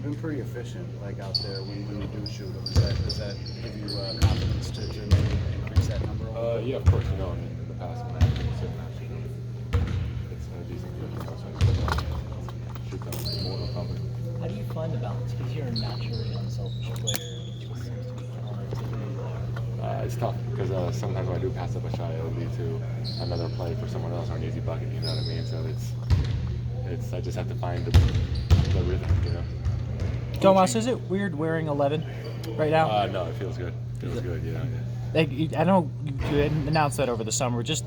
You've been pretty efficient, like out there when you do shoot them. Does that give you confidence to maybe increase that number? Yeah, of course. I mean, in the past, when I was sitting it's a decent group, so I shoot them more confident. How do you find the balance? Because you're a naturally unselfish player. It just seems to be counter to who you are. It's tough because sometimes when I do pass up a shot, it'll lead to another play for someone else or an easy bucket. You know what I mean? So it's I just have to find the rhythm. You know. Domas, is it weird wearing 11 right now? No, it feels good. Feels good. Yeah. Like, I know you announced that over the summer. Just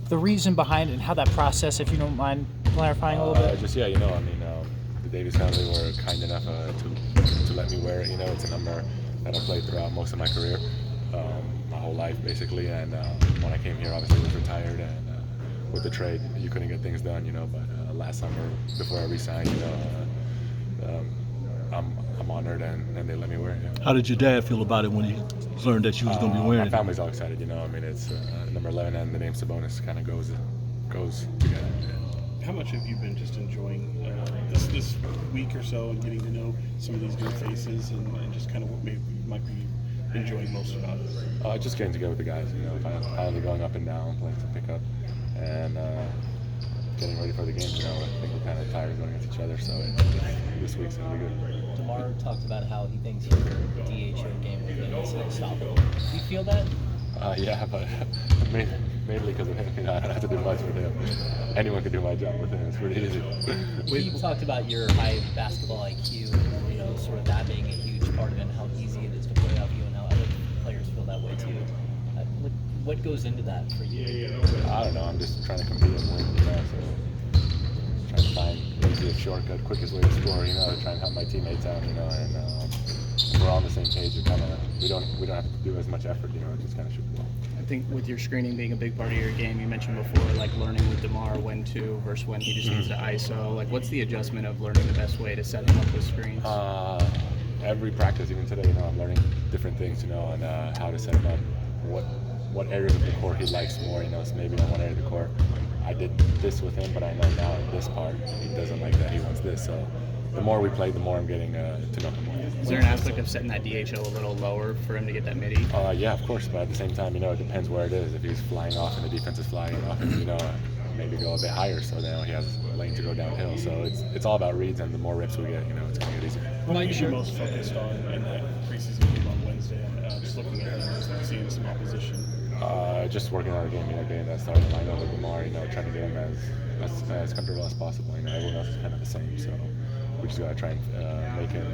the reason behind it and how that process, if you don't mind clarifying a little bit. The Davies family were kind enough to let me wear it. You know, it's a number that I played throughout most of my career, my whole life basically. And when I came here, obviously I was retired, and with the trade, you couldn't get things done. You know, but last summer before I re-signed, I'm honored, and they let me wear it. Yeah. How did your dad feel about it when he learned that you was going to be wearing My it? family's all excited. You know, I mean, it's number 11 and the name Sabonis kind of goes together. How much have you been just enjoying this week or so and getting to know some of these new faces and just kind of what maybe you might be enjoying most about it? Just getting together with the guys, you know, finally going up and down, playing some pickup, and getting ready for the game. You know, I think we're kind of tired of going against each other, so this week's gonna be good. DeMar talked about how he thinks your DHO game with him is unstoppable. Do you feel that? Yeah, but mainly because of him. You know, I don't have to do much with him. Anyone can do my job with him. It's pretty easy. You talked about your high basketball IQ, you know, sort of that being a huge part of it, and how easy it is to play off you, and how other players feel that way too. What goes into that for you? I don't know. I'm just trying to compete and win. You know, so trying to find the easiest shortcut, quickest way to score. You know, to try and help my teammates out. You know, and we're all on the same page. We don't have to do as much effort. You know, just kind of shoot the ball. I think with your screening being a big part of your game, you mentioned before, like learning with DeMar when to versus when he just needs to ISO. Like, what's the adjustment of learning the best way to set him up with screens? Every practice, even today, you know, I'm learning different things, you know, and how to set him up. What areas of the court he likes more, you know, so maybe in one area of the court I did this with him, but I know now in this part he doesn't like that, he wants this. So the more we play, the more I'm getting to know him more. Is there an aspect of setting that DHO a little lower for him to get that midi? Yeah, of course, but at the same time, you know, it depends where it is. If he's flying off and the defense is flying off, and, you know, maybe go a bit higher, so now he has a lane to go downhill. So it's all about reads, and the more reps we get, you know, it's going to get easier. What are you most focused on in that preseason game on Wednesday? Just looking at him, seeing some opposition. Just working on our game, you know, getting that starting lineup with DeMar, you know, trying to get him as comfortable as possible. You know, everyone else is kind of the same, so we just gotta try and make him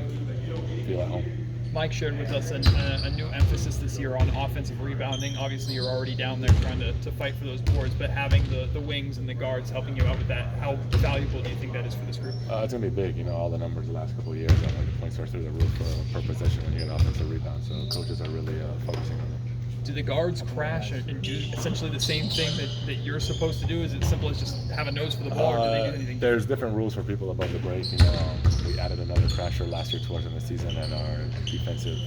feel at home. Mike shared with us a new emphasis this year on offensive rebounding. Obviously, you're already down there trying to fight for those boards, but having the wings and the guards helping you out with that, how valuable do you think that is for this group? It's going to be big. You know, all the numbers the last couple of years, like the points are through the roof per possession when you get offensive rebounds. So coaches are really focusing on it. Do the guards crash and do essentially the same thing that you're supposed to do? Is it simple as just have a nose for the ball, or do they do anything? There's different rules for people above the break. You know, we added another crasher last year towards the end of the season, and our defensive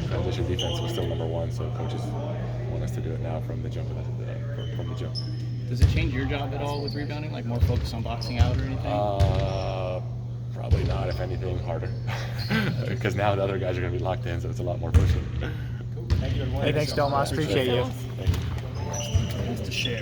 transition defense was still number one. So coaches want us to do it now from the jump. From the jump. Does it change your job at all with rebounding? Like more focus on boxing out or anything? Probably not. If anything, harder. Because now the other guys are going to be locked in, so it's a lot more pushing. Hey, thanks, Domas. Appreciate you. Thank you. Nice to share.